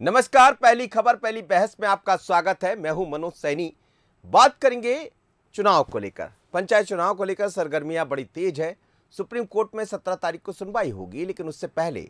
नमस्कार। पहली खबर पहली बहस में आपका स्वागत है। मैं हूं मनोज सैनी। बात करेंगे चुनाव को लेकर। पंचायत चुनाव को लेकर सरगर्मियां बड़ी तेज है। सुप्रीम कोर्ट में 17 तारीख को सुनवाई होगी, लेकिन उससे पहले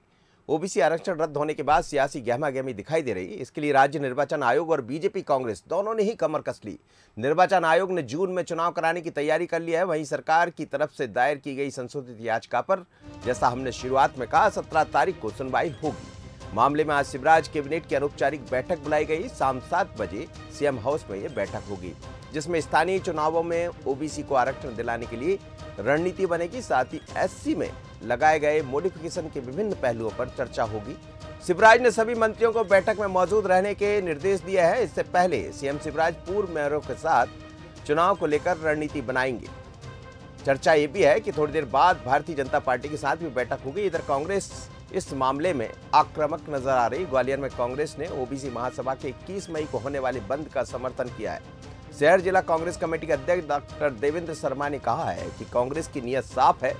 ओबीसी आरक्षण रद्द होने के बाद सियासी गहमागहमी दिखाई दे रही है। इसके लिए राज्य निर्वाचन आयोग और बीजेपी कांग्रेस दोनों ने ही कमर कस ली। निर्वाचन आयोग ने जून में चुनाव कराने की तैयारी कर ली है। वहीं सरकार की तरफ से दायर की गई संशोधित याचिका पर, जैसा हमने शुरुआत में कहा, 17 तारीख को सुनवाई होगी। मामले में आज शिवराज कैबिनेट की अनौपचारिक बैठक बुलाई गई। शाम 7 बजे सीएम हाउस में यह बैठक होगी, जिसमें स्थानीय चुनावों में ओबीसी को आरक्षण दिलाने के लिए रणनीति बनेगी। साथ ही एससी में लगाए गए मॉडिफिकेशन के विभिन्न पहलुओं पर चर्चा होगी। शिवराज ने सभी मंत्रियों को बैठक में मौजूद रहने के निर्देश दिए हैं। इससे पहले सीएम शिवराज पूर्व मेयरों के साथ चुनाव को लेकर रणनीति बनाएंगे। चर्चा ये भी है कि थोड़ी देर बाद भारतीय जनता पार्टी के साथ भी बैठक होगी। इधर कांग्रेस इस मामले में आक्रामक नजर आ रही। ग्वालियर में कांग्रेस ने ओबीसी महासभा के 21 मई को होने वाले बंद का समर्थन किया है। शहर जिला कांग्रेस कमेटी के अध्यक्ष डॉक्टर देवेंद्र शर्मा ने कहा है कि कांग्रेस की नीयत साफ है।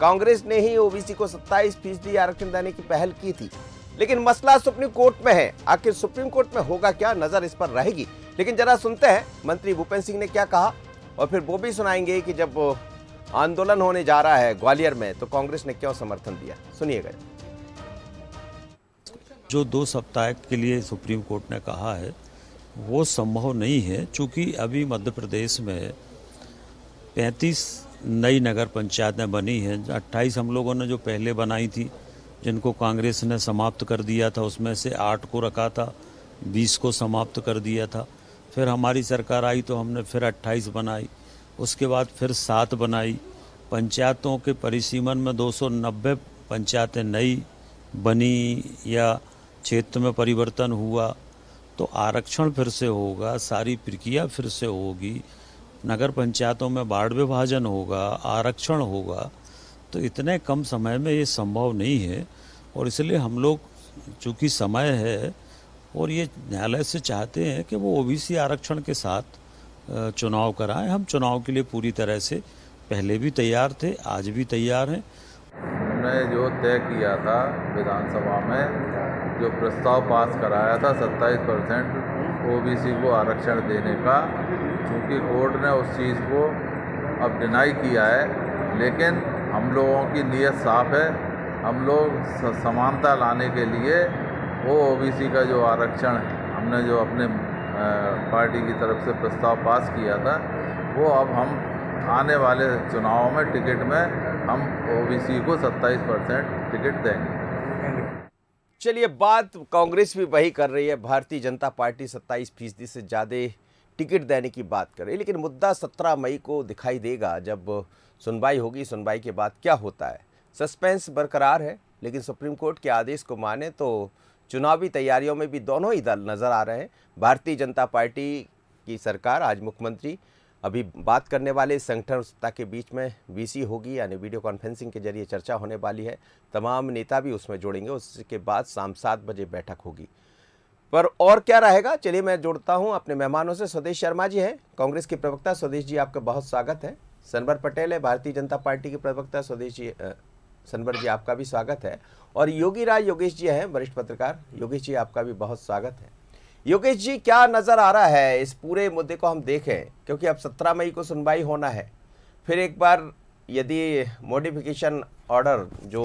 कांग्रेस ने ही ओबीसी को 27% आरक्षण देने की पहल की थी, लेकिन मसला सुप्रीम कोर्ट में है। आखिर सुप्रीम कोर्ट में होगा क्या, नजर इस पर रहेगी। लेकिन जरा सुनते हैं मंत्री भूपेंद्र सिंह ने क्या कहा, और फिर वो भी सुनाएंगे कि जब आंदोलन होने जा रहा है ग्वालियर में तो कांग्रेस ने क्यों समर्थन दिया। सुनिएगा। जो 2 सप्ताह के लिए सुप्रीम कोर्ट ने कहा है वो संभव नहीं है, चूँकि अभी मध्य प्रदेश में 35 नई नगर पंचायतें बनी हैं। 28 हम लोगों ने जो पहले बनाई थी, जिनको कांग्रेस ने समाप्त कर दिया था, उसमें से 8 को रखा था, 20 को समाप्त कर दिया था। फिर हमारी सरकार आई तो हमने फिर 28 बनाई, उसके बाद फिर 7 बनाई। पंचायतों के परिसीमन में 290 पंचायतें नई बनी या क्षेत्र में परिवर्तन हुआ, तो आरक्षण फिर से होगा, सारी प्रक्रिया फिर से होगी, नगर पंचायतों में वार्ड विभाजन होगा, आरक्षण होगा। तो इतने कम समय में ये संभव नहीं है, और इसलिए हम लोग, चूँकि समय है और ये न्यायालय से चाहते हैं कि वो ओबीसी आरक्षण के साथ चुनाव कराएं। हम चुनाव के लिए पूरी तरह से पहले भी तैयार थे, आज भी तैयार हैं। हमने जो तय किया था विधानसभा में, जो प्रस्ताव पास कराया था 27% ओबीसी को आरक्षण देने का, चूँकि कोर्ट ने उस चीज़ को अब डिनाई किया है, लेकिन हम लोगों की नीयत साफ है। हम लोग समानता लाने के लिए वो ओबीसी का जो आरक्षण हमने जो अपने पार्टी की तरफ से प्रस्ताव पास किया था, वो अब हम आने वाले चुनावों में टिकट में हम ओबीसी को 27% टिकट देंगे। चलिए, बात कांग्रेस भी वही कर रही है। भारतीय जनता पार्टी 27% से ज़्यादा टिकट देने की बात कर रही है, लेकिन मुद्दा 17 मई को दिखाई देगा जब सुनवाई होगी। सुनवाई के बाद क्या होता है, सस्पेंस बरकरार है। लेकिन सुप्रीम कोर्ट के आदेश को माने तो चुनावी तैयारियों में भी दोनों ही दल नज़र आ रहे हैं। भारतीय जनता पार्टी की सरकार, आज मुख्यमंत्री अभी बात करने वाले संगठन सत्ता के बीच में वीसी होगी, यानी वीडियो कॉन्फ्रेंसिंग के जरिए चर्चा होने वाली है। तमाम नेता भी उसमें जोड़ेंगे। उसके बाद शाम 7 बजे बैठक होगी। पर और क्या रहेगा, चलिए मैं जोड़ता हूं अपने मेहमानों से। स्वदेश शर्मा जी हैं, कांग्रेस के प्रवक्ता। स्वदेश जी, आपका बहुत स्वागत है। सनवर पटेल है, भारतीय जनता पार्टी के प्रवक्ता। स्वदेश जी, सनवर जी, आपका भी स्वागत है। और योगी राज योगेश जी हैं, वरिष्ठ पत्रकार। योगेश जी, आपका भी बहुत स्वागत है। योगेश जी, क्या नज़र आ रहा है इस पूरे मुद्दे को हम देखें, क्योंकि अब 17 मई को सुनवाई होना है। फिर एक बार यदि मॉडिफिकेशन ऑर्डर जो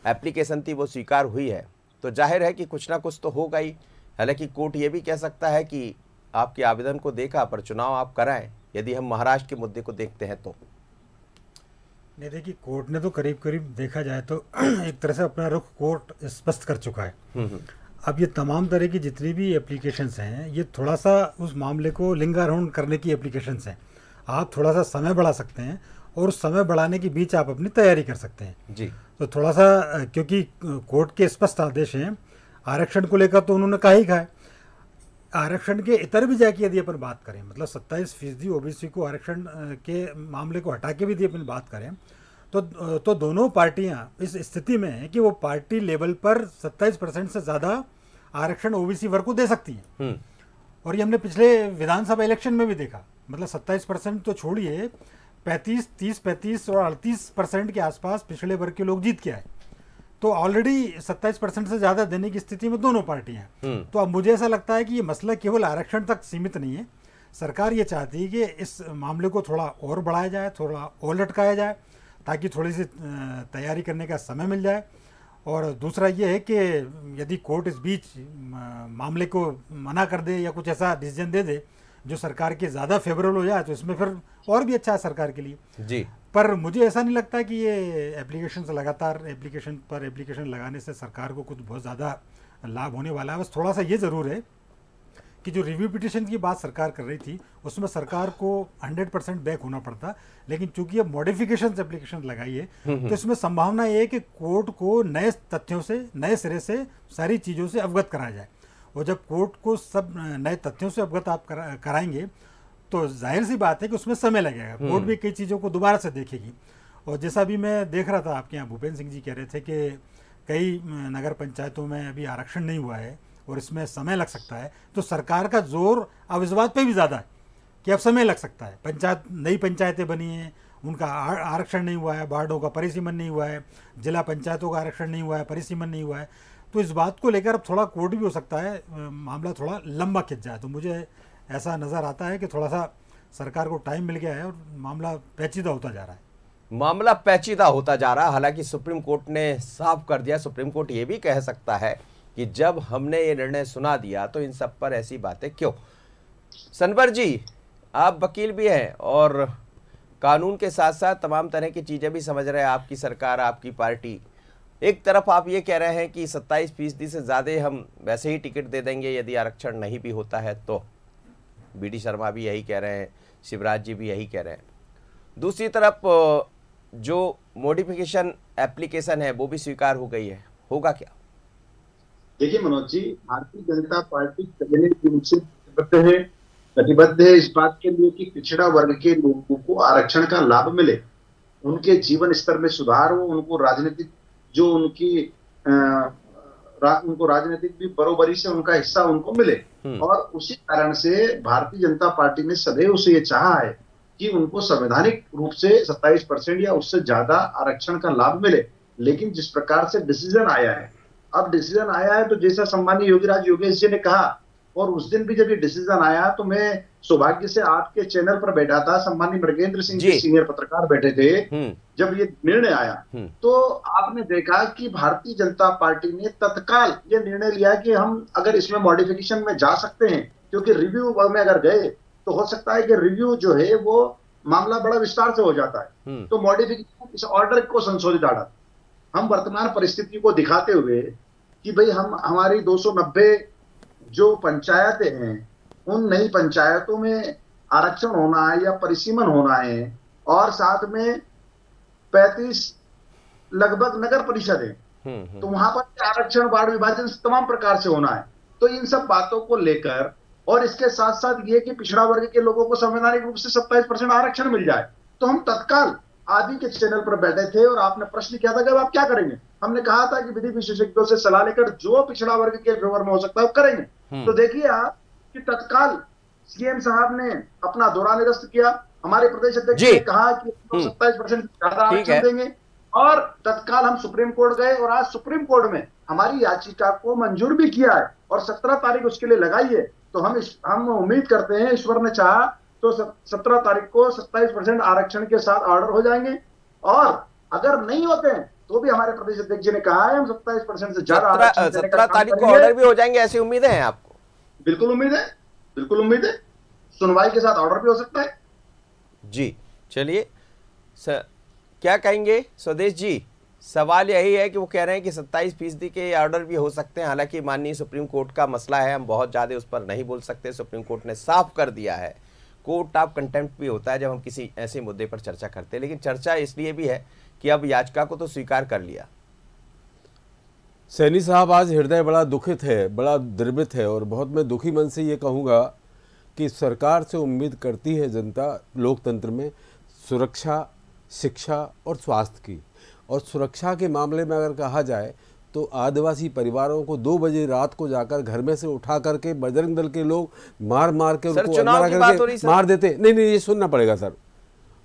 एप्लीकेशन थी वो स्वीकार हुई है, तो जाहिर है कि कुछ ना कुछ तो होगा ही। हालांकि कोर्ट ये भी कह सकता है कि आपके आवेदन को देखा पर चुनाव आप कराएं, यदि हम महाराष्ट्र के मुद्दे को देखते हैं तो। नहीं, देखिए, कोर्ट ने तो करीब करीब देखा जाए तो एक तरह से अपना रुख कोर्ट स्पष्ट कर चुका है। अब ये तमाम तरह की जितनी भी एप्लीकेशंस हैं, ये थोड़ा सा उस मामले को लिंगारोहण करने की एप्लीकेशंस हैं। आप थोड़ा सा समय बढ़ा सकते हैं, और उस समय बढ़ाने के बीच आप अपनी तैयारी कर सकते हैं जी। तो थोड़ा सा, क्योंकि कोर्ट के स्पष्ट आदेश हैं आरक्षण को लेकर, तो उन्होंने कहा ही कहा है। आरक्षण के इतर भी जाके यदि अपन बात करें, मतलब 27% ओबीसी को आरक्षण के मामले को हटा के भी यदि अपन बात करें, तो दोनों पार्टियां इस स्थिति में हैं कि वो पार्टी लेवल पर 27% से ज़्यादा आरक्षण ओबीसी वर्ग को दे सकती हैं। और ये हमने पिछले विधानसभा इलेक्शन में भी देखा। मतलब 27% तो छोड़िए, 35, 30, 35 और 38% के आसपास पिछड़े वर्ग के लोग जीत के आए। तो ऑलरेडी 27% से ज़्यादा देने की स्थिति में दोनों पार्टियां हैं। तो अब मुझे ऐसा लगता है कि ये मसला केवल आरक्षण तक सीमित नहीं है। सरकार ये चाहती है कि इस मामले को थोड़ा और बढ़ाया जाए, थोड़ा और लटकाया जाए, ताकि थोड़ी सी तैयारी करने का समय मिल जाए। और दूसरा ये है कि यदि कोर्ट इस बीच मामले को मना कर दे या कुछ ऐसा डिसीजन दे दे जो सरकार के ज़्यादा फेवरेबल हो जाए, तो इसमें फिर और भी अच्छा है सरकार के लिए जी। पर मुझे ऐसा नहीं लगता कि ये एप्लीकेशन से लगातार एप्लीकेशन लगाने से सरकार को कुछ बहुत ज़्यादा लाभ होने वाला है। बस थोड़ा सा ये ज़रूर है कि जो रिव्यू पिटिशन की बात सरकार कर रही थी उसमें सरकार को 100% बैक होना पड़ता, लेकिन चूंकि अब मॉडिफिकेशन एप्लीकेशन लगाई है तो इसमें संभावना ये है कि कोर्ट को नए तथ्यों से, नए सिरे से सारी चीज़ों से अवगत कराया जाए। और जब कोर्ट को सब नए तथ्यों से अवगत आप कराएंगे तो जाहिर सी बात है कि उसमें समय लगेगा। कोर्ट भी कई चीज़ों को दोबारा से देखेगी। और जैसा भी मैं देख रहा था, आपके यहाँ भूपेंद्र सिंह जी कह रहे थे कि कई नगर पंचायतों में अभी आरक्षण नहीं हुआ है और इसमें समय लग सकता है, तो सरकार का जोर अब इस बात पे भी ज़्यादा है कि अब समय लग सकता है। नई पंचायतें बनी हैं, उनका आरक्षण नहीं हुआ है, वार्डों का परिसीमन नहीं हुआ है, जिला पंचायतों का आरक्षण नहीं हुआ है, परिसीमन नहीं हुआ है। तो इस बात को लेकर अब थोड़ा कोर्ट भी हो सकता है मामला थोड़ा लंबा खिंच जाए। तो मुझे ऐसा नज़र आता है कि थोड़ा सा सरकार को टाइम मिल गया है और मामला पेचीदा होता जा रहा है। मामला पेचीदा होता जा रहा है। हालांकि सुप्रीम कोर्ट ने साफ कर दिया, सुप्रीम कोर्ट ये भी कह सकता है कि जब हमने ये निर्णय सुना दिया तो इन सब पर ऐसी बातें क्यों। सनवर जी, आप वकील भी हैं और कानून के साथ साथ तमाम तरह की चीज़ें भी समझ रहे हैं। आपकी सरकार, आपकी पार्टी, एक तरफ आप ये कह रहे हैं कि 27% से ज़्यादा हम वैसे ही टिकट दे देंगे यदि आरक्षण नहीं भी होता है तो। BD शर्मा भी यही कह रहे हैं, शिवराज जी भी यही कह रहे हैं। दूसरी तरफ जो मॉडिफिकेशन एप्लीकेशन है वो भी स्वीकार हो गई है, होगा क्या? देखिए मनोज जी, भारतीय जनता पार्टी कटिबद्ध है इस बात के लिए कि पिछड़ा वर्ग के लोगों को आरक्षण का लाभ मिले, उनके जीवन स्तर में सुधार हो, उनको राजनीतिक जो उनको राजनीतिक भी बरोबरी से उनका हिस्सा उनको मिले। और उसी कारण से भारतीय जनता पार्टी ने सदैव से ये चाहा है कि उनको संवैधानिक रूप से 27% या उससे ज्यादा आरक्षण का लाभ मिले। लेकिन जिस प्रकार से डिसीजन आया है, अब डिसीजन आया है तो जैसा सम्मानीय योगीराज योगेश जी ने कहा, और उस दिन भी जब ये डिसीजन आया तो मैं सौभाग्य से आपके चैनल पर बैठा था, सम्मानीय मृगेंद्र सिंह जी सीनियर पत्रकार बैठे थे। जब ये निर्णय आया तो आपने देखा कि भारतीय जनता पार्टी ने तत्काल ये निर्णय लिया कि हम अगर इसमें मॉडिफिकेशन में जा सकते हैं, क्योंकि रिव्यू में अगर गए तो हो सकता है कि रिव्यू जो है वो मामला बड़ा विस्तार से हो जाता है। तो मॉडिफिकेशन इस ऑर्डर को संशोधित आड़ा हम वर्तमान परिस्थिति को दिखाते हुए कि भाई हम हमारी 290 जो पंचायतें हैं, उन नई पंचायतों में आरक्षण होना है या परिसीमन होना है, और साथ में 35 लगभग नगर परिषद है, तो वहां पर आरक्षण वार्ड विभाजन तमाम प्रकार से होना है। तो इन सब बातों को लेकर और इसके साथ साथ ये कि पिछड़ा वर्ग के लोगों को संवैधानिक रूप से 27% आरक्षण मिल जाए, तो हम तत्काल आदि के चैनल पर बैठे थे और आपने प्रश्न किया था कि आप क्या करेंगे। हमने कहा था कि विधि विशेषज्ञों से सलाह लेकर जो पिछड़ा वर्ग के फेवर में हो सकता है वो करेंगे। तो देखिए आप कि तत्काल सीएम साहब ने अपना दौरा निरस्त किया, हमारे प्रदेश अध्यक्ष ने कहा कि 27% ज्यादा आरक्षण देंगे, और तत्काल हम सुप्रीम कोर्ट गए और आज सुप्रीम कोर्ट में हमारी याचिका को मंजूर भी किया है और 17 तारीख उसके लिए लगाई है। तो हम उम्मीद करते हैं, ईश्वर ने चाहा तो 17 तारीख को 27% आरक्षण के साथ ऑर्डर हो जाएंगे, और अगर नहीं होते हैं तो भी हमारे प्रदेश अध्यक्ष जी ने कहा है हम 27% से ज्यादा 17 तारीख को ऑर्डर भी हो जाएंगे, ऐसी उम्मीदें हैं आपको? बिल्कुल उम्मीद है, बिल्कुल उम्मीद है। सुनवाई के साथ ऑर्डर भी हो सकता है जी। चलिए क्या कहेंगे स्वदेश जी? सवाल यही है कि वो कह रहे हैं कि 27% के ऑर्डर भी हो सकते हैं। हालांकि माननीय सुप्रीम कोर्ट का मसला है, हम बहुत ज़्यादा उस पर नहीं बोल सकते। सुप्रीम कोर्ट ने साफ कर दिया है, कोर्ट ऑफ कंटेम्प्ट भी होता है जब हम किसी ऐसे मुद्दे पर चर्चा करते हैं। लेकिन चर्चा इसलिए भी है कि अब याचिका को तो स्वीकार कर लिया। सैनी साहब, आज हृदय बड़ा दुखित है, बड़ा द्रवित है, और बहुत मैं दुखी मन से ये कहूँगा कि सरकार से उम्मीद करती है जनता लोकतंत्र में सुरक्षा, शिक्षा और स्वास्थ्य की। और सुरक्षा के मामले में अगर कहा जाए तो आदिवासी परिवारों को 2 बजे रात को जाकर घर में से उठा करके बजरंग दल के लोग मार के उनको अंदर करके मार देते। नहीं, ये सुनना पड़ेगा सर,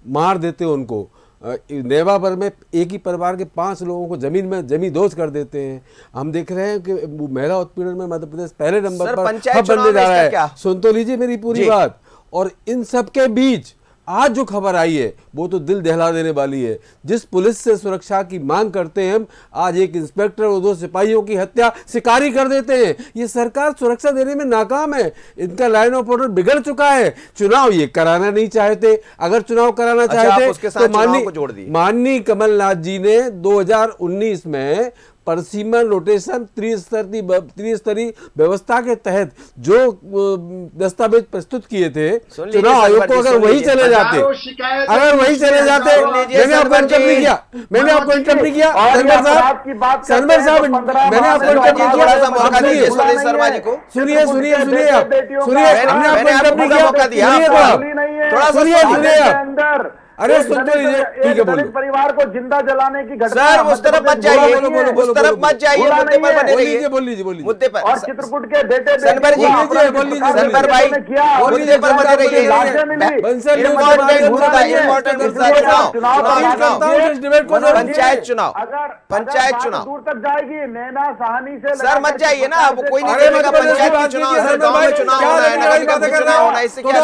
मार देते उनको। नेवा पर में एक ही परिवार के 5 लोगों को जमीन दोज कर देते हैं। हम देख रहे हैं कि महिला उत्पीड़न में मध्य प्रदेश पहले नंबर पर हब बनने जा रहा है। सुन तो लीजिए मेरी पूरी बात। और इन सब के बीच आज जो खबर आई है वो तो दिल दहला देने वाली है। जिस पुलिस से सुरक्षा की मांग करते हैं हम, आज एक इंस्पेक्टर और 2 सिपाहियों की हत्या शिकारी कर देते हैं। ये सरकार सुरक्षा देने में नाकाम है। इनका लाइन ऑफ ऑर्डर बिगड़ चुका है। चुनाव ये कराना नहीं चाहते। अगर चुनाव कराना चाहते तो माननीय कमलनाथ जी ने 2019 में परसीमन रोटेशन त्रिस्तरीय व्यवस्था के तहत जो दस्तावेज प्रस्तुत किए थे चुनाव आयोग को, अगर वही चले जाते मैंने आपको इंटरप्ट नहीं किया सनवर साहब मैंने आपको इंटरप्ट नहीं किया। सुनिए हमने आपको इंटरप्ट नहीं किया। थोड़ा सुनिए अरे सुन तो लीजिए, ठीक है बोलिए। परिवार को जिंदा जलाने की घटना सर उस तरफ मत जाइए, उस तरफ मत जाइए, मुद्दे पर बने रहिए। बोलिए मुद्दे पर। और चित्रकूट के बेटे सनवर जी सनवर भाई मुद्दे पर बने रहिए। पंचायत चुनाव दूर तक जाएगी। नैना सहानी से सर मत जाइए ना, अब कोई नहीं करेगा पंचायत का चुनाव। सर गांव में चुनाव होना है, नगर निगम में चुनाव होना है, इससे क्या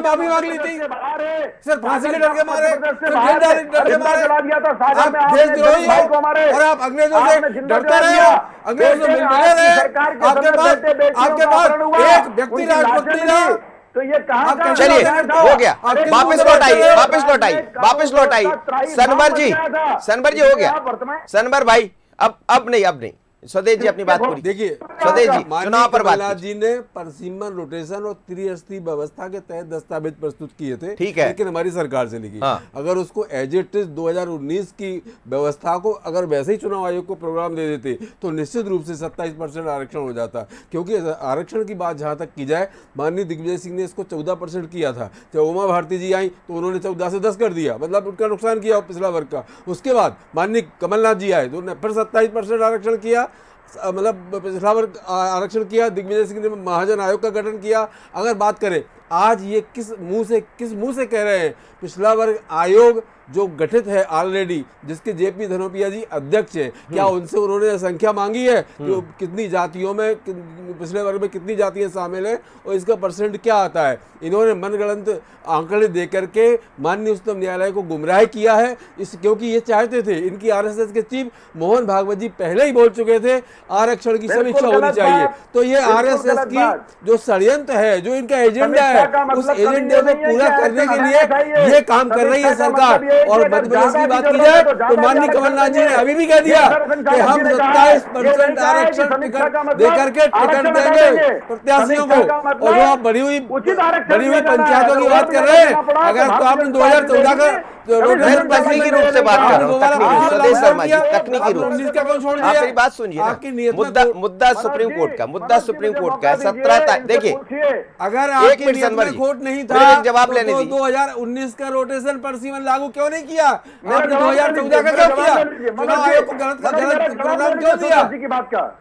माफी मांग ली थी सर, फांसी के डर के मारे, डर के मारे चला दिया था सागर में आप देशद्रोही हो और आप अंग्रेजों से डरते रहे हो, अंग्रेजों से मिलने रहे। आपके पास एक व्यक्ति राष्ट्रपति रहा। तो ये कहां चलिए हो गया, वापस लौट आइए। सनवर जी हो गया। सनवर भाई अब नहीं स्वदेश जी अपनी बात पूरी। देखिए स्वदेश जी चुनाव पर बात जी ने परसीमन रोटेशन और त्रिस्तरीय व्यवस्था के तहत दस्तावेज प्रस्तुत किए थे, ठीक है, लेकिन हमारी सरकार से लिखी। हाँ। अगर उसको एज इट इज 2019 की व्यवस्था को अगर वैसे ही चुनाव आयोग को प्रोग्राम दे देते तो निश्चित रूप से 27% आरक्षण हो जाता। क्योंकि आरक्षण की बात जहां तक की जाए, माननीय दिग्विजय सिंह ने इसको 14% किया था। जब उमा भारती जी आई तो उन्होंने 14 से 10 कर दिया, मतलब उनका नुकसान किया पिछला वर्ग का। उसके बाद माननीय कमलनाथ जी आए तो उन्होंने फिर 27% आरक्षण किया, मतलब पिछला वर्ग आरक्षण किया। दिग्विजय सिंह ने महाजन आयोग का गठन किया। अगर बात करें आज ये किस मुंह से कह रहे हैं, पिछला वर्ग आयोग जो गठित है ऑलरेडी, जिसके जेपी धनोपिया जी अध्यक्ष हैं, क्या उनसे उन्होंने संख्या मांगी है कि कितनी जातियों में, पिछले वर्ग में कितनी जातियां शामिल हैं और इसका परसेंट क्या आता है? इन्होंने मनगढ़ंत आंकड़े दे करके माननीय उच्चतम न्यायालय को गुमराह किया है। क्योंकि ये चाहते थे, इनकी आरएसएस के चीफ मोहन भागवत जी पहले ही बोल चुके थे आरक्षण की समीक्षा होनी चाहिए। तो ये आरएसएस की जो षड्यंत्र है, जो इनका एजेंडा है, उस एजेंडे को पूरा करने के लिए ये काम कर रही है सरकार। और मध्य प्रदेश की बात की जाए तो माननीय कमलनाथ जी ने अभी भी कह दिया कि हम 27% आरक्षण टिकट दे करके टिकट देंगे प्रत्याशियों को। और जो आप बढ़ी हुई पंचायतों की बात कर रहे हैं, अगर तो आपने 2014 का तकनीकी रूप से बात कर रहा हूँ स्वदेश शर्मा जी, तकनीकी रूप से आप मेरी बात सुनिए। मुद्दा सुप्रीम कोर्ट का है 17 देखिए, अगर एक मिनट सनवर जी नहीं था जवाब लेने दीजिए। 2019 का रोटेशन परसीमन लागू क्यों नहीं किया? 2014 का क्यों किया? चुनाव आयोग को गलत प्रोग्राम क्यों दिया?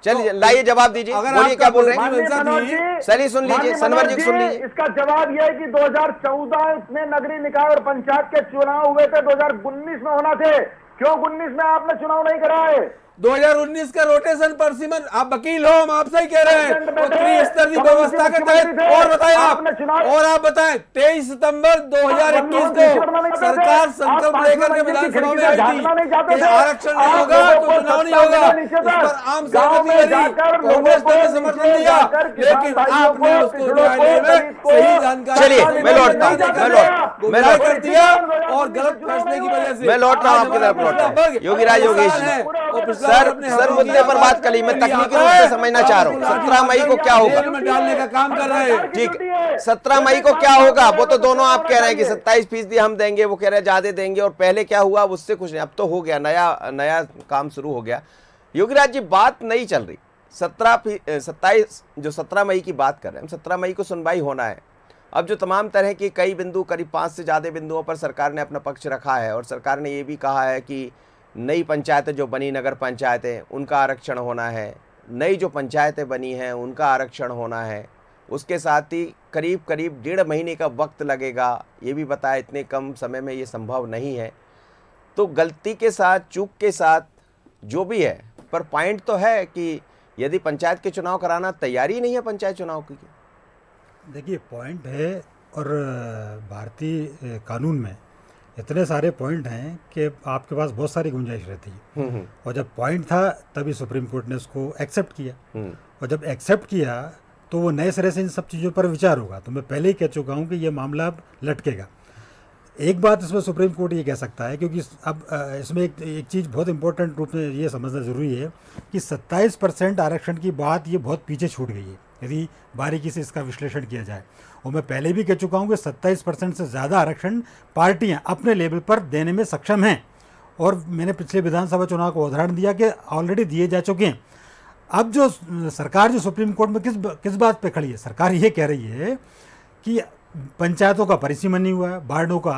चलिए लाइए जवाब दीजिए, बोलिए क्या बोल रहे हैं। सनी सुन लीजिए, सनवर जी सुन लीजिए। इसका जवाब यह है कि 2014 में नगरीय निकाय और पंचायत के चुनाव हुए थे, 2019 में होना थे। क्यों 19 में आपने चुनाव नहीं कराए? 2019 का रोटेशन परसीमन, आप वकील हो, हम आपसे ही कह रहे हैं, त्रिस्तरीय व्यवस्था के तहत। और बताएं आप बताएं 23 सितंबर 2021 को सरकार संकल्प लेकर के विधानसभा में आई थी कि आरक्षण नहीं होगा तो चुनाव नहीं होगा। इस पर आम सहमति मिली, कांग्रेस ने समर्थन दिया, लेकिन आपने उसको न्यायालय में सही जानकारी कर दिया और गलत फैसले की वजह से मैं लौट रहा हूँ आपकी तरफ लौट रहा हूँ। योगीराज योगेश जी सर मुद्दे पर बात करी, मैं तकनीकी रूप से समझना चाह रहा हूँ। 17 मई को क्या होगा डालने का काम कर रहे हैं, ठीक है। 17 मई को क्या होगा वो तो दोनों आप कह रहे हैं कि 27% हम देंगे, वो कह रहे हैं ज्यादा देंगे। और पहले क्या हुआ उससे कुछ नहीं, अब तो हो गया, नया काम शुरू हो गया। योगीराज जी बात नहीं चल रही 17 मई की बात कर रहे हैं। 17 मई को सुनवाई होना है। अब जो तमाम तरह के कई बिंदु, करीब 5 से ज़्यादा बिंदुओं पर सरकार ने अपना पक्ष रखा है। और सरकार ने ये भी कहा है कि नई पंचायतें जो बनी, नगर पंचायतें, उनका आरक्षण होना है। नई जो पंचायतें बनी हैं उनका आरक्षण होना है। उसके साथ ही करीब करीब 1.5 महीने का वक्त लगेगा, ये भी बताया इतने कम समय में ये संभव नहीं है। तो गलती के साथ, चूक के साथ जो भी है, पर पॉइंट तो है कि यदि पंचायत के चुनाव कराना, तैयारी नहीं है पंचायत चुनाव की। देखिए पॉइंट है, और भारतीय कानून में इतने सारे पॉइंट हैं कि आपके पास बहुत सारी गुंजाइश रहती है। और जब पॉइंट था तभी सुप्रीम कोर्ट ने उसको एक्सेप्ट किया, और जब एक्सेप्ट किया तो वो नए सिरे से इन सब चीज़ों पर विचार होगा। तो मैं पहले ही कह चुका हूँ कि ये मामला अब लटकेगा। एक बात इसमें सुप्रीम कोर्ट ये कह सकता है, क्योंकि अब इसमें एक चीज़ बहुत इंपॉर्टेंट रूप में ये समझना ज़रूरी है कि 27% आरक्षण की बात ये बहुत पीछे छूट गई है यदि बारीकी से इसका विश्लेषण किया जाए। और मैं पहले भी कह चुका हूँ कि 27% से ज़्यादा आरक्षण पार्टियाँ अपने लेवल पर देने में सक्षम हैं, और मैंने पिछले विधानसभा चुनाव को उदाहरण दिया कि ऑलरेडी दिए जा चुके हैं। अब जो सरकार जो सुप्रीम कोर्ट में किस बात पे खड़ी है, सरकार ये कह रही है कि पंचायतों का परिसीमन नहीं हुआ, वार्डों का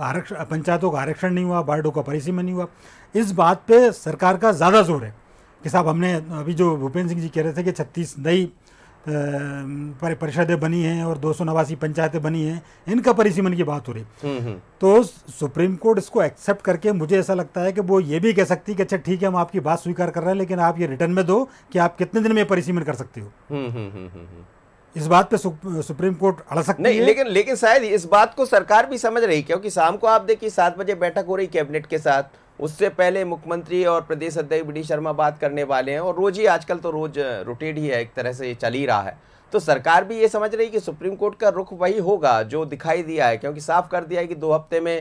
आरक्षण, पंचायतों का आरक्षण नहीं हुआ, वार्डों का परिसीमन नहीं हुआ। इस बात पे सरकार का ज़्यादा जोर है कि साहब हमने अभी जो भूपेंद्र सिंह जी कह रहे थे कि 36 नई परिषदें बनी हैं और 289 पंचायतें बनी हैं, इनका परिसीमन की बात हो रही। तो सुप्रीम कोर्ट इसको एक्सेप्ट करके मुझे ऐसा लगता है कि वो ये भी कह सकती है कि अच्छा ठीक है, हम आपकी बात स्वीकार कर रहे हैं, लेकिन आप ये रिटर्न में दो कि आप कितने दिन में परिसीमन कर सकते हो। इस बात पे सुप्रीम कोर्ट अड़ सकती नहीं है। लेकिन शायद इस बात को सरकार भी समझ रही, क्योंकि शाम को आप देखिए 7 बजे बैठक हो रही कैबिनेट के साथ, उससे पहले मुख्यमंत्री और प्रदेश अध्यक्ष बी डी शर्मा बात करने वाले हैं, और रोज ही आजकल तो रोज रोटेट ही है, एक तरह से चल ही रहा है। तो सरकार भी ये समझ रही कि सुप्रीम कोर्ट का रुख वही होगा जो दिखाई दिया है, क्योंकि साफ कर दिया है कि 2 हफ्ते में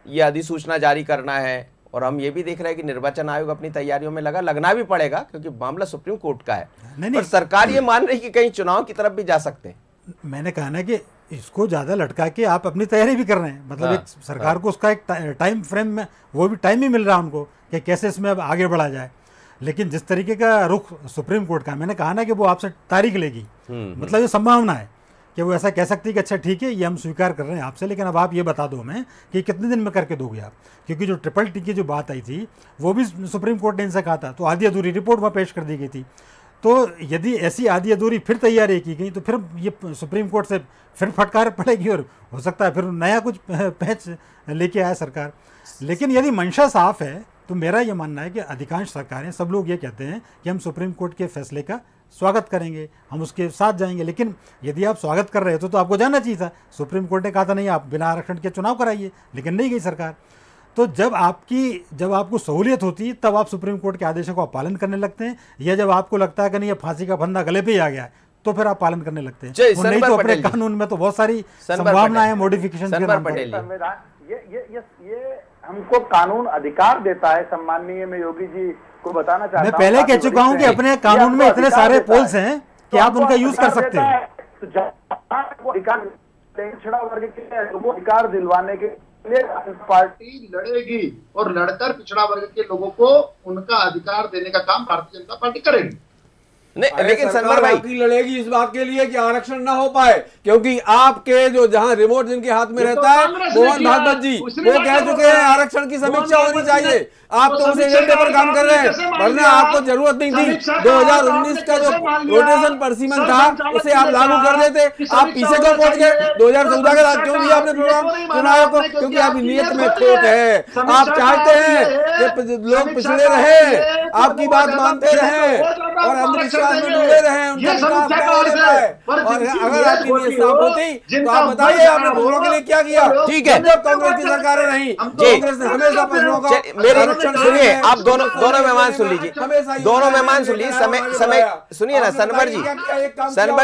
ये अधिसूचना जारी करना है। और हम ये भी देख रहे हैं कि निर्वाचन आयोग अपनी तैयारियों में लगना भी पड़ेगा, क्योंकि मामला सुप्रीम कोर्ट का है। और सरकार ये मान रही कि कहीं चुनाव की तरफ भी जा सकते हैं। मैंने कहा ना कि इसको ज़्यादा लटका के आप अपनी तैयारी भी कर रहे हैं, मतलब एक सरकार को उसका एक टाइम फ्रेम में वो भी टाइम ही मिल रहा है उनको कि कैसे इसमें अब आगे बढ़ा जाए। लेकिन जिस तरीके का रुख सुप्रीम कोर्ट का, मैंने कहा ना कि वो आपसे तारीख लेगी, मतलब ये संभावना है कि वो ऐसा कह सकती है कि अच्छा ठीक है, ये हम स्वीकार कर रहे हैं आपसे, लेकिन अब आप ये बता दो हमें कि कितने दिन में करके दोगे आप। क्योंकि जो ट्रिपल टी की जो बात आई थी वो भी सुप्रीम कोर्ट ने इनसे कहा था, तो आधी अधूरी रिपोर्ट वहाँ पेश कर दी गई थी। तो यदि ऐसी आधी अधूरी फिर तैयारी की गई तो फिर ये सुप्रीम कोर्ट से फिर फटकार पड़ेगी, और हो सकता है फिर नया कुछ पैच लेके आए सरकार। लेकिन यदि मंशा साफ है तो मेरा ये मानना है कि अधिकांश सरकारें, सब लोग ये कहते हैं कि हम सुप्रीम कोर्ट के फैसले का स्वागत करेंगे, हम उसके साथ जाएंगे। लेकिन यदि आप स्वागत कर रहे हो तो आपको जाना चाहिए था। सुप्रीम कोर्ट ने कहा था नहीं, आप बिना आरक्षण के चुनाव कराइए, लेकिन नहीं गई सरकार। तो जब आपको सहूलियत होती है तब आप सुप्रीम कोर्ट के आदेशों का पालन करने लगते हैं, या जब आपको लगता है कि नहीं ये फांसी का फंदा गले पे ही आ गया है तो फिर आप पालन करने लगते हैं। नहीं तो अपने कानून में तो बहुत सारी संभावनाएं है मॉडिफिकेशन के। ये हमको कानून अधिकार देता है, सम्माननीय मैं योगी जी को बताना चाहता हूं। मैं पहले कह चुका हूं कि अपने कानून में इतने सारे पोल्स हैं कि आप उनका यूज कर सकते हैं। तो पिछड़ा वर्ग के लोगों को अधिकार दिलवाने के लिए पार्टी लड़ेगी, और लड़कर पिछड़ा वर्ग के लोगों को उनका अधिकार देने का काम भारतीय जनता पार्टी करेगी। नहीं, लेकिन सनवर भाई आपकी लड़ेगी इस बात के लिए कि आरक्षण ना हो पाए, क्योंकि आपके जो जहां रिमोट जिनके हाथ में रहता है, मोहन भागवत जी वो कह चुके हैं आरक्षण की समीक्षा होनी चाहिए। आप तो उस एजेंडे पर काम कर रहे हैं, वरना आपको जरूरत नहीं थी। 2019 का जो रोटेशन परिसीमन था उसे आप लागू कर देते। आप पीछे क्यों पहुंच गए? 2014 का क्यों दिया आपने प्रोग्राम चुनाव को? क्योंकि आपकी नीयत में खोट है। आप चाहते हैं कि लोग पिछड़े रहे, आपकी बात मानते रहे और अंधविश्वास में डूबे रहे, उनका विकास ना हो पाए। और अगर आपकी नीयत साफ होती तो आप बताइए आपने पशुओं के लिए क्या किया। ठीक है, जब कांग्रेस की सरकारें रही, कांग्रेस ने हमेशा पशुओं का सुनिए, आप दोनों मेहमान सुन लीजिए, दोनों मेहमान सुन लीजिए। समय सुनिए ना सनवर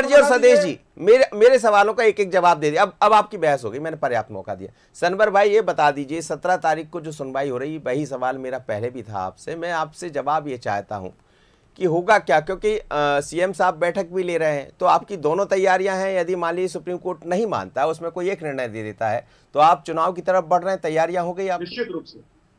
जी और सदेश जी, मेरे सवालों का एक एक जवाब दे दिया। अब आपकी बहस हो गई, मैंने पर्याप्त मौका दिया। सनवर भाई ये बता दीजिए, 17 तारीख को जो सुनवाई हो रही, वही सवाल मेरा पहले भी था आपसे। मैं आपसे जवाब ये चाहता हूं कि होगा क्या, क्योंकि सीएम साहब बैठक भी ले रहे हैं। तो आपकी दोनों तैयारियां हैं, यदि मान लीजिए सुप्रीम कोर्ट नहीं मानता, उसमें कोई एक निर्णय दे देता है, तो आप चुनाव की तरफ बढ़ रहे हैं, तैयारियां हो गई आप?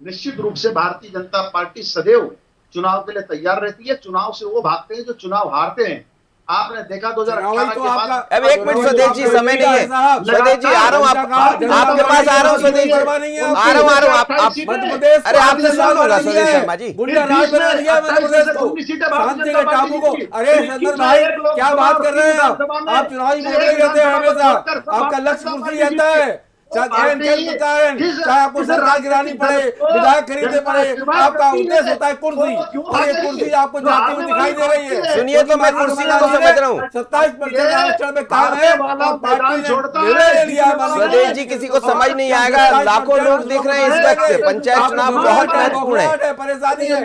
निश्चित रूप से भारतीय जनता पार्टी सदैव चुनाव के लिए तैयार रहती है। चुनाव से वो भागते हैं जो चुनाव हारते हैं। आपने देखा 2018 के बाद। अब एक मिनट स्वदेश जी, समय नहीं है स्वदेश जी, आ रहा हूँ आपके पास आ रहा हूँ स्वदेश जी, आ रहा हूँ आप अरे आपसे सवाल होगा स्वदेश शर्मा जी। गुंडा राज बना दिया मध्य प्रदेश को, शांति के टापू को। अरे संदर भाई क्या बात कर रहे हैं आप चुनावी मोड में रहते हैं हमेशा, आपका लक्ष्य कुर्सी रहता है, चाहे आपको सरकार गिरानी पड़े, विधायक खरीदने पड़े, आपका उद्देश्य होता है कुर्सी, और ये कुर्सी आपको जाती हुई दिखाई दे रही है। सुनिए तो मैं कुर्सी को समझ रहा हूँ। 27% आरक्षण में काम है, पार्टी ने ले लिया। स्वदेश जी किसी को समझ नहीं आएगा, लाखों लोग देख रहे हैं इस वक्त, पंचायत चुनाव बहुत महत्वपूर्ण है, परेशानी है,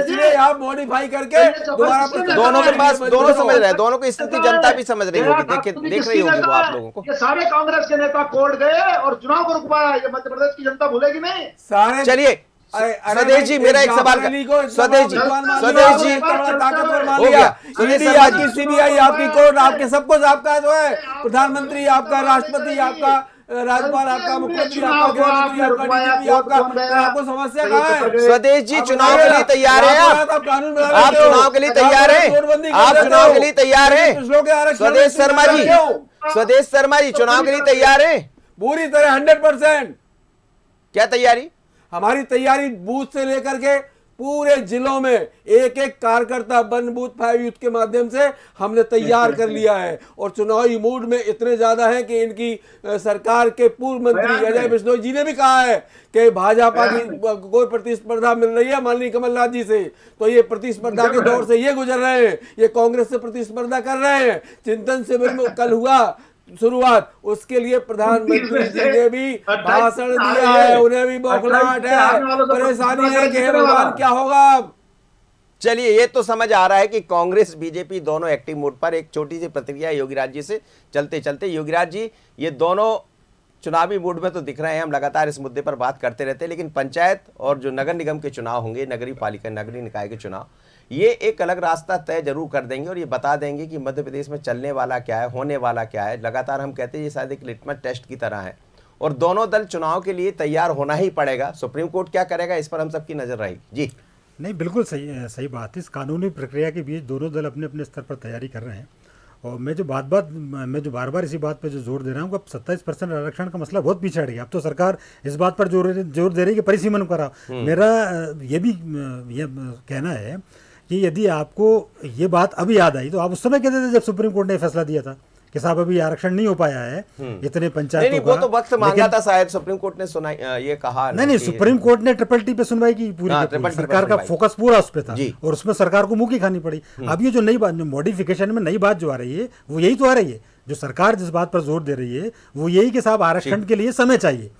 इसलिए आप मॉडिफाई करके दोबारा दोनों के पास, दोनों समझ रहे हैं, दोनों की स्थिति जनता भी समझ रही होगी, देख रही होगी वो आप लोगों को। ये सारे कांग्रेस के नेता कोर्ट गए और चुनाव को रुकवाया, ये मध्य प्रदेश की जनता भूलेगी नहीं। सारे चलिए स्वदेश जी, मेरा एक सवाल स्वदेश जी, स्वदेश जी ताकतवर मान लिया, आपकी सीबीआई, आपकी कोर्ट, आपके सब कुछ आपका जो है, प्रधानमंत्री आपका, राष्ट्रपति आपका, राज्यपाल आपका, मुख्यमंत्री आपका, गृहमंत्री आपका, डीजीपी आपका, आपको समस्या कहाँ है? स्वदेश जी चुनाव के लिए तैयार हैं आप चुनाव के लिए तैयार हैं, आप चुनाव के लिए तैयार हैं स्वदेश शर्मा जी, स्वदेश शर्मा जी चुनाव के लिए तैयार हैं? पूरी तरह 100%। क्या तैयारी? हमारी तैयारी बूथ से लेकर के पूरे जिलों में एक एक कार्यकर्ता वन बूथ 5 यूथ के माध्यम से हमने तैयार कर लिया है, और चुनावी मूड में इतने ज्यादा है कि इनकी सरकार के पूर्व मंत्री अजय बिश्नोई जी ने भी कहा है कि भाजपा की कोई प्रतिस्पर्धा मिल रही है माननीय कमलनाथ जी से, तो ये प्रतिस्पर्धा के दौर से ये गुजर रहे हैं, ये कांग्रेस से प्रतिस्पर्धा कर रहे हैं। चिंतन शिविर में कल हुआ शुरुआत, उसके लिए प्रधानमंत्री जी ने भी भाषण दिया है, उन्हें भी बौखलाहट है, परेशानी है कि हे भगवान क्या होगा अब। चलिए ये तो समझ आ रहा है कि कांग्रेस बीजेपी दोनों एक्टिव मोड पर। एक छोटी सी प्रतिक्रिया योगीराज जी से चलते चलते। योगीराज जी, ये दोनों चुनावी मूड में तो दिख रहे हैं, हम लगातार इस मुद्दे पर बात करते रहते हैं, लेकिन पंचायत और जो नगर निगम के चुनाव होंगे, नगरीय पालिका नगरीय निकाय के चुनाव, ये एक अलग रास्ता तय जरूर कर देंगे और ये बता देंगे कि मध्य प्रदेश में चलने वाला क्या है, होने वाला क्या है। लगातार हम कहते हैं ये शायद एक लिटमस टेस्ट की तरह है, और दोनों दल चुनाव के लिए तैयार होना ही पड़ेगा। सुप्रीम कोर्ट क्या करेगा इस पर हम सबकी नजर रहेगी। जी नहीं, बिल्कुल सही बात है। इस कानूनी प्रक्रिया के बीच दोनों दल अपने अपने स्तर पर तैयारी कर रहे हैं, और मैं जो बार बार इसी बात पे जो जोर दे रहा हूँ कि अब 27% आरक्षण का मसला बहुत पीछे हट गया। अब तो सरकार इस बात पर जोर दे रही है कि परिसीमन करा। मेरा ये कहना है कि यदि आपको ये बात अभी याद आई तो आप उस समय कहते थे जब सुप्रीम कोर्ट ने फैसला दिया था कि साहब अभी आरक्षण नहीं हो पाया है इतने पंचायतों का। वो तो वक्त मांगा था शायद, सुप्रीम कोर्ट ने सुना ये कहा नहीं, सुप्रीम कोर्ट ने ट्रिपल पे सुनवाई की पूरी, सरकार का फोकस पूरा उस पर था और उसमें सरकार को मुंह की खानी पड़ी। अब ये जो नई बात, मॉडिफिकेशन में नई बात जो आ रही है वो यही तो आ रही है, जो सरकार जिस बात पर जोर दे रही है वो यही कि साहब आरक्षण के लिए समय चाहिए।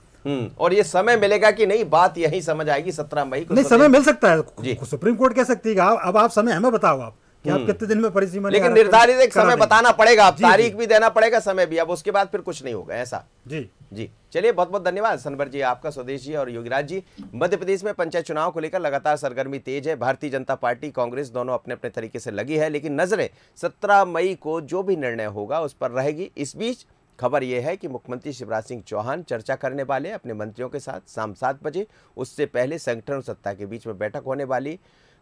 और ये समय मिलेगा कि नहीं, बात यही समझ आएगी 17 मई को। नहीं, समय मिल सकता है, सुप्रीम कोर्ट कह सकती है अब आप समय हमें बताओ आप कि आप कितने दिन में परिसीमन, लेकिन निर्धारित एक समय बताना पड़ेगा, तारीख भी देना पड़ेगा, समय भी। अब उसके बाद फिर कुछ नहीं होगा ऐसा। जी चलिए, बहुत बहुत धन्यवाद सनवर जी आपका, स्वदेश जी और योगीराज जी। मध्य प्रदेश में पंचायत चुनाव को लेकर लगातार सरगर्मी तेज है। भारतीय जनता पार्टी कांग्रेस दोनों अपने अपने तरीके से लगी है, लेकिन नजरें 17 मई को जो भी निर्णय होगा उस पर रहेगी। इस बीच खबर यह है कि मुख्यमंत्री शिवराज सिंह चौहान चर्चा करने वाले अपने मंत्रियों के साथ शाम 7 बजे। उससे पहले संगठन और सत्ता के बीच में बैठक होने वाली।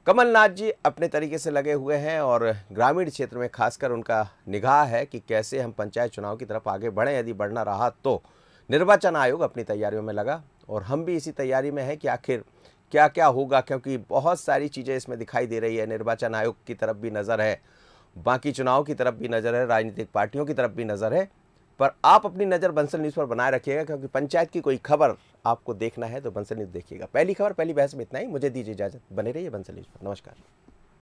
कमलनाथ जी अपने तरीके से लगे हुए हैं और ग्रामीण क्षेत्र में खासकर उनका निगाह है कि कैसे हम पंचायत चुनाव की तरफ आगे बढ़ें। यदि बढ़ना रहा तो निर्वाचन आयोग अपनी तैयारियों में लगा और हम भी इसी तैयारी में हैं कि आखिर क्या क्या होगा, क्योंकि बहुत सारी चीज़ें इसमें दिखाई दे रही है। निर्वाचन आयोग की तरफ भी नज़र है, बाकी चुनाव की तरफ भी नज़र है, राजनीतिक पार्टियों की तरफ भी नज़र है। पर आप अपनी नज़र बंसल न्यूज़ पर बनाए रखिएगा, क्योंकि पंचायत की कोई खबर आपको देखना है तो बंसल न्यूज़ देखिएगा। पहली खबर पहली बहस में इतना ही। मुझे दीजिए इजाज़त, बने रहिए बंसल न्यूज़ पर। नमस्कार।